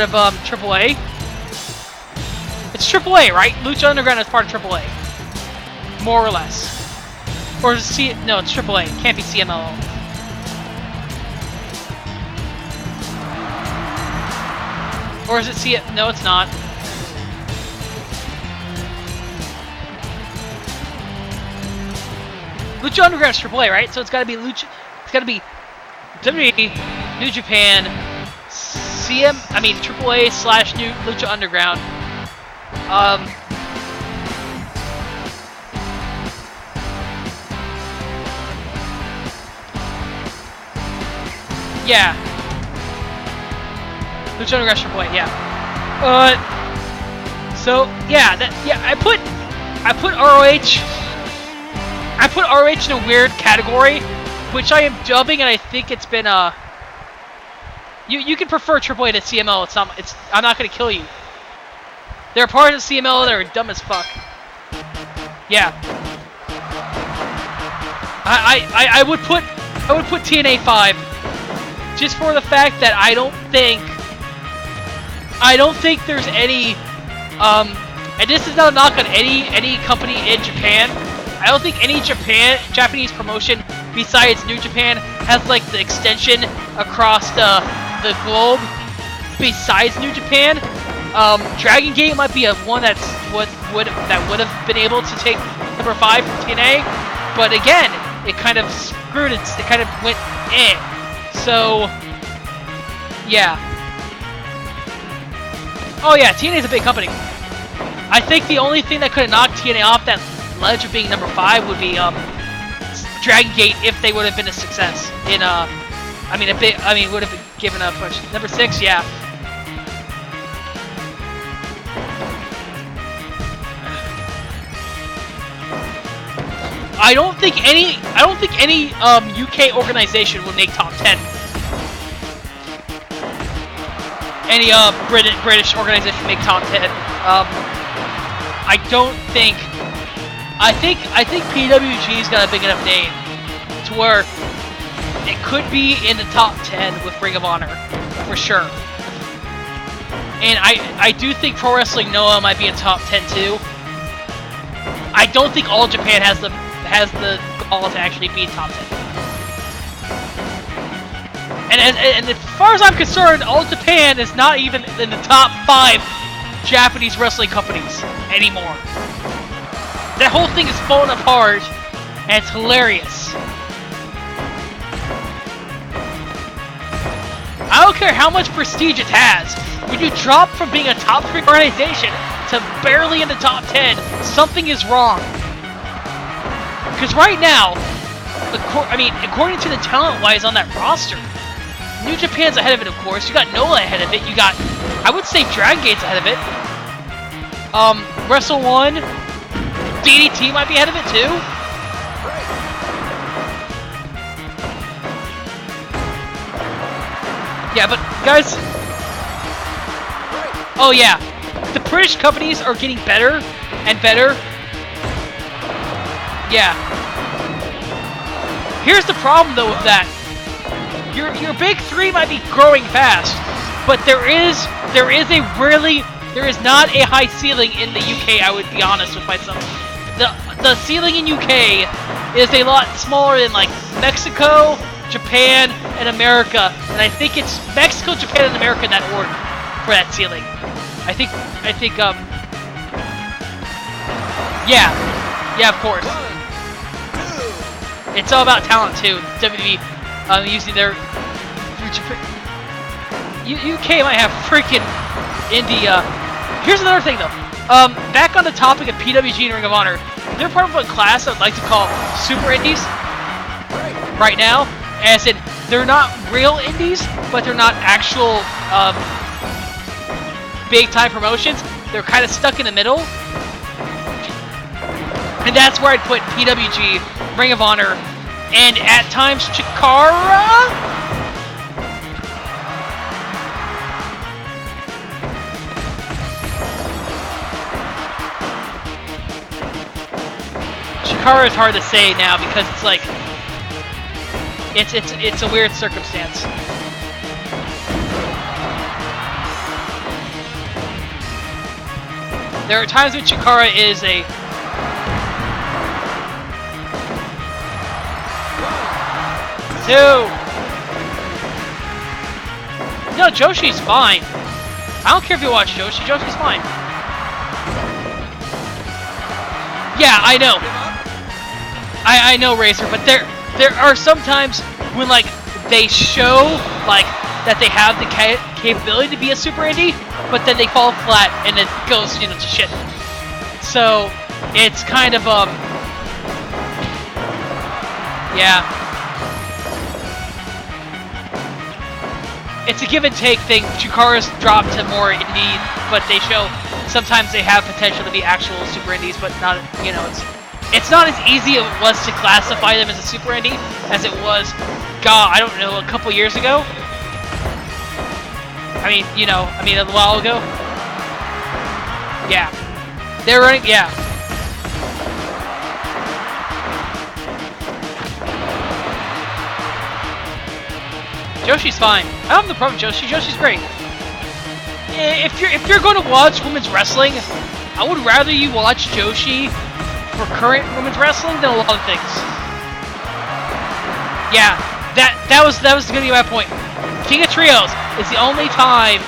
of AAA. It's AAA, right? Lucha Underground is part of AAA, more or less. Or is it no, it's AAA. It can't be CMLL. Or is it No, it's not. Lucha Underground is AAA, right? So it's got to be Lucha. It's got to be WWE, New Japan, AAA / New Lucha Underground. Yeah. Lucha Underground AAA, yeah. So yeah, I put ROH. I put ROH in a weird category, which I am dubbing, and I think it's been You can prefer AAA to CML. I'm not gonna kill you. There are parts of CML that are dumb as fuck. Yeah. I would put TNA 5 just for the fact that I don't think there's any and this is not a knock on any company in Japan. I don't think any Japanese promotion besides New Japan has like the extension across the globe besides New Japan. Dragon Gate might be one that would have been able to take number 5 from TNA, but again, it kind of screwed it. It kind of went eh. So yeah. Oh yeah, TNA is a big company. I think the only thing that could have knocked TNA off that ledge of being number 5 would be Dragon Gate if they would have been a success in would have been given a push. Number 6, yeah. I don't think any UK organization would make top 10. Any British organization make top 10. I don't think. I think PWG's got a big enough name to where it could be in the top 10 with Ring of Honor for sure. And I do think Pro Wrestling Noah might be in top 10 too. I don't think All Japan has the gall to actually be in top 10. And as far as I'm concerned, All Japan is not even in the top 5 Japanese wrestling companies anymore. That whole thing is falling apart, and it's hilarious. I don't care how much prestige it has. When you drop from being a top 3 organization to barely in the top 10, something is wrong. Because right now, according to the talent-wise on that roster, New Japan's ahead of it, of course. You got Noah ahead of it. You got, I would say, Dragon Gate's ahead of it. Wrestle 1, DDT might be ahead of it too. Yeah, but guys, oh yeah, the British companies are getting better and better. Yeah. Here's the problem though with that. Your big 3 might be growing fast, but there is not a high ceiling in the UK. I would be honest with myself. The ceiling in UK is a lot smaller than like Mexico, Japan, and America, and I think it's Mexico, Japan, and America in that order for that ceiling. I think yeah, of course. It's all about talent too. WWE using their UK might have freaking indie. Here's another thing though. Back on the topic of PWG and Ring of Honor, they're part of a class I would like to call Super Indies right now. As in, they're not real indies, but they're not actual big-time promotions. They're kind of stuck in the middle. And that's where I'd put PWG, Ring of Honor, and at times Chikara? Chikara is hard to say now because it's like it's a weird circumstance. There are times when Chikara is a... Two! No, Joshi's fine. I don't care if you watch Joshi. Joshi's fine. Yeah, I know. I know, Racer, but there are some times when like they show like that they have the capability to be a super indie, but then they fall flat and it goes, you know, to shit. So it's kind of yeah. It's a give and take thing. Chikara's dropped to more indie, but they show sometimes they have potential to be actual super indies, but not, you know, it's not as easy as it was to classify them as a super indie as it was, God, I don't know, a couple years ago. I mean, you know, a while ago. Yeah. They're running, yeah. Joshi's fine. I don't have the problem with Joshi. Joshi's great. If you're going to watch women's wrestling, I would rather you watch Joshi for current women's wrestling than a lot of things. Yeah, that was gonna be my point. King of Trios is the only time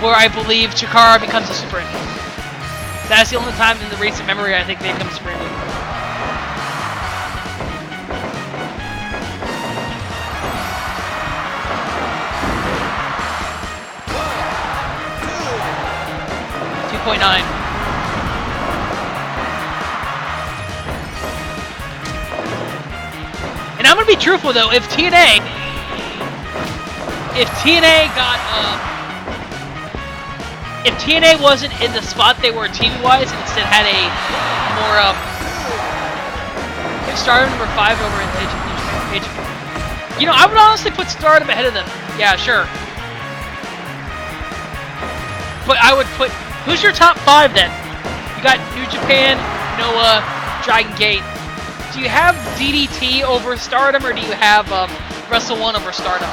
where I believe Chikara becomes a super indie. That's the only time in the recent memory I think they become a super indie. And I'm gonna be truthful though, if TNA wasn't in the spot they were TV-wise and instead had a more if Stardom number 5 over in Age, you know, I would honestly put Stardom ahead of them. Yeah, sure. But I would put, who's your top 5 then? You got New Japan, Noah, Dragon Gate. Do you have DDT over Stardom, or do you have Wrestle 1 over Stardom?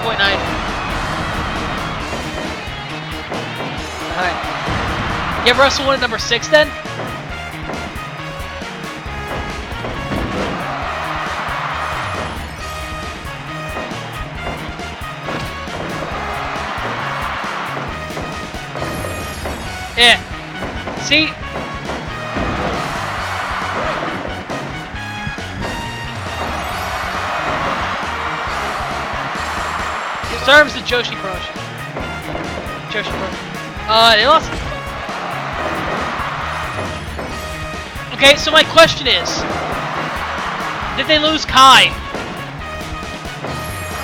.9. Alright. You have Wrestle 1 at number 6 then? Yeah. See? Serves the Joshi promotion. They lost. Okay, so my question is, did they lose Kai?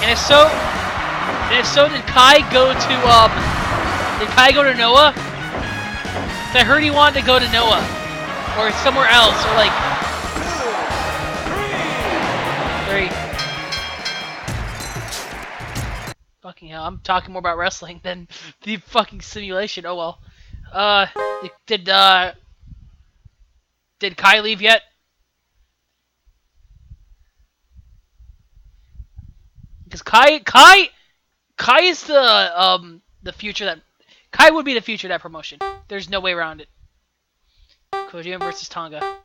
And if so, did Kai go to Noah? I heard he wanted to go to Noah or somewhere else, or like 3. Fucking hell, I'm talking more about wrestling than the fucking simulation. Oh well. Did Kai leave yet? Because Kai is the future that Kai would be the future of that promotion. There's no way around it. Kojima versus Tonga.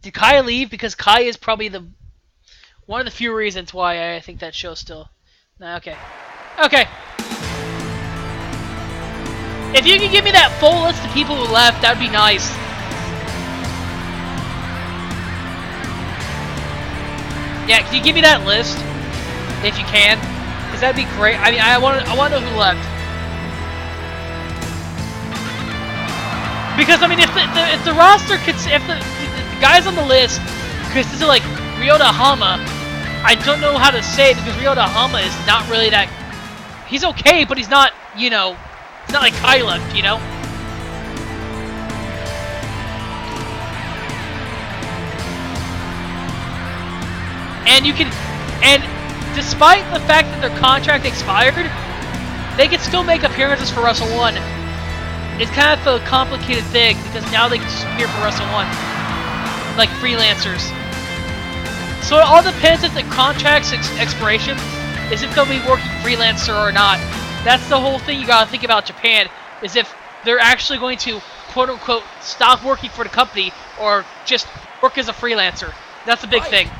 Did Kai leave? Because Kai is probably one of the few reasons why I think that show's still... Nah, okay. Okay. If you could give me that full list of people who left, that'd be nice. Yeah, can you give me that list, if you can? Because that'd be great. I mean, I want to know who left. Because I mean, if the roster could, if the guys on the list consist of like Ryota Hama, I don't know how to say it because Ryota Hama is not really that. He's okay, but he's not, you know, it's not like Kai left, you know. And despite the fact that their contract expired, they can still make appearances for Wrestle 1. it's kind of a complicated thing because now they can just appear for Wrestle 1, like freelancers. So it all depends if the contract's expiration is if they'll be working freelancer or not. That's the whole thing you gotta think about Japan, is if they're actually going to quote-unquote stop working for the company or just work as a freelancer. That's a big thing.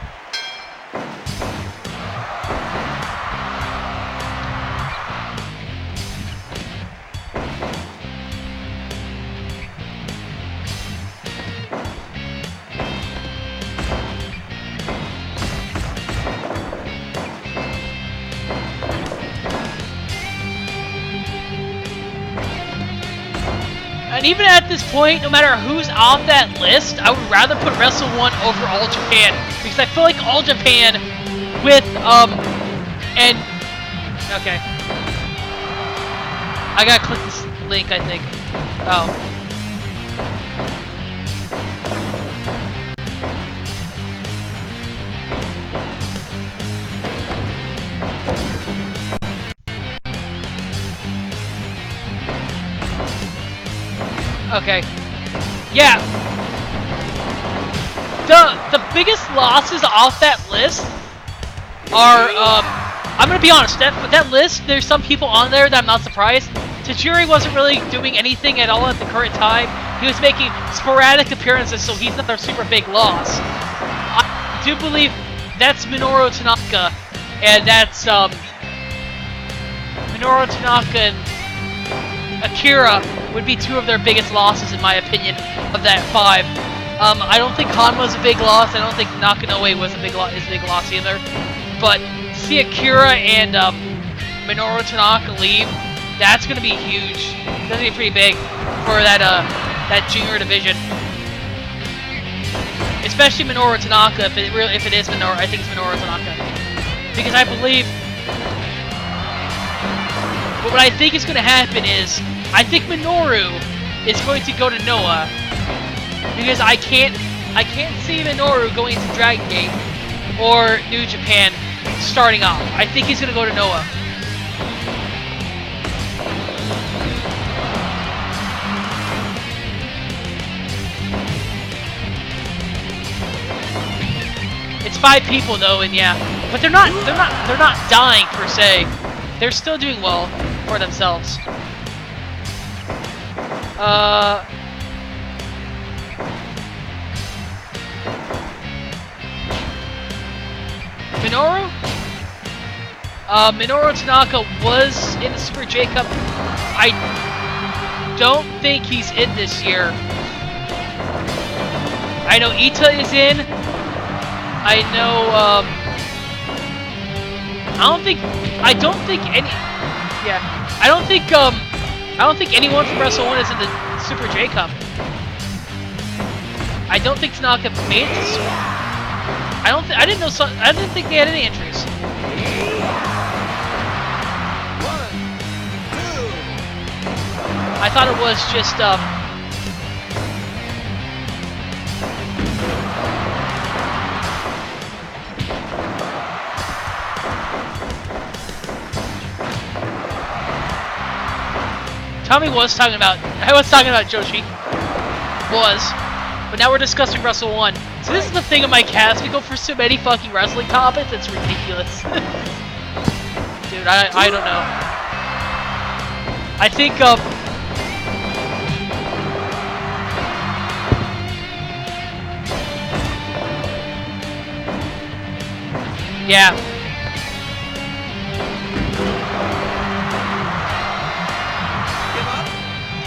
And even at this point, no matter who's on that list, I would rather put Wrestle 1 over All Japan. Because I feel like All Japan with, and... Okay. I gotta click this link, I think. Oh. Okay. Yeah. The biggest losses off that list are I'm gonna be honest, that list, there's some people on there that I'm not surprised. Tajiri wasn't really doing anything at all at the current time. He was making sporadic appearances, so he's not a super big loss. I do believe that's Minoru Tanaka, and that's Minoru Tanaka and Akira would be two of their biggest losses, in my opinion, of that 5. I don't think Hanma's a big loss. I don't think Nakanoe was a big loss either. But to see Akira and Minoru Tanaka leave, that's going to be huge. That's going to be pretty big for that that junior division. Especially Minoru Tanaka. If it is Minoru, I think it's Minoru Tanaka, because I believe. But what I think is going to happen is, I think Minoru is going to go to Noah, because I can't see Minoru going to Dragon Gate or New Japan starting off. I think he's going to go to Noah. It's 5 people though, and yeah, but they're not dying per se. They're still doing well for themselves. Minoru? Minoru Tanaka was in the Super J Cup. I don't think he's in this year. I know Ita is in. I know, I don't think anyone from Wrestle 1 is in the Super J Cup. I don't think Tanaka made it. I didn't think they had any entries. I thought it was just Tommy was talking about. I was talking about Joshi. But now we're discussing Wrestle 1. So this is the thing in my cast. We go for so many fucking wrestling topics. It's ridiculous. Dude, I don't know. I think yeah.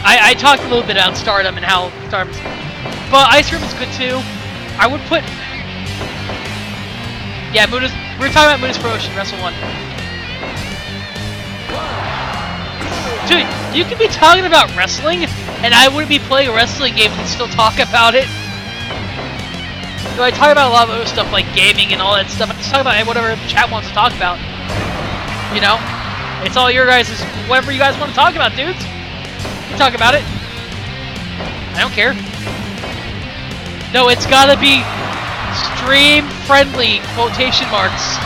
I talked a little bit about Stardom and how Stardom's, but Ice Cream is good too. I would put, yeah, Muda's. We were talking about Muda's promotion, Wrestle 1. Dude, you could be talking about wrestling, and I wouldn't be playing a wrestling game and still talk about it. So I talk about a lot of other stuff like gaming and all that stuff. I just talk about whatever the chat wants to talk about. You know, it's all your guys', whatever you guys want to talk about, dudes. Talk about it. I don't care. No, it's gotta be stream friendly quotation marks.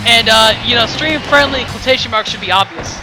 And you know, stream friendly quotation marks should be obvious.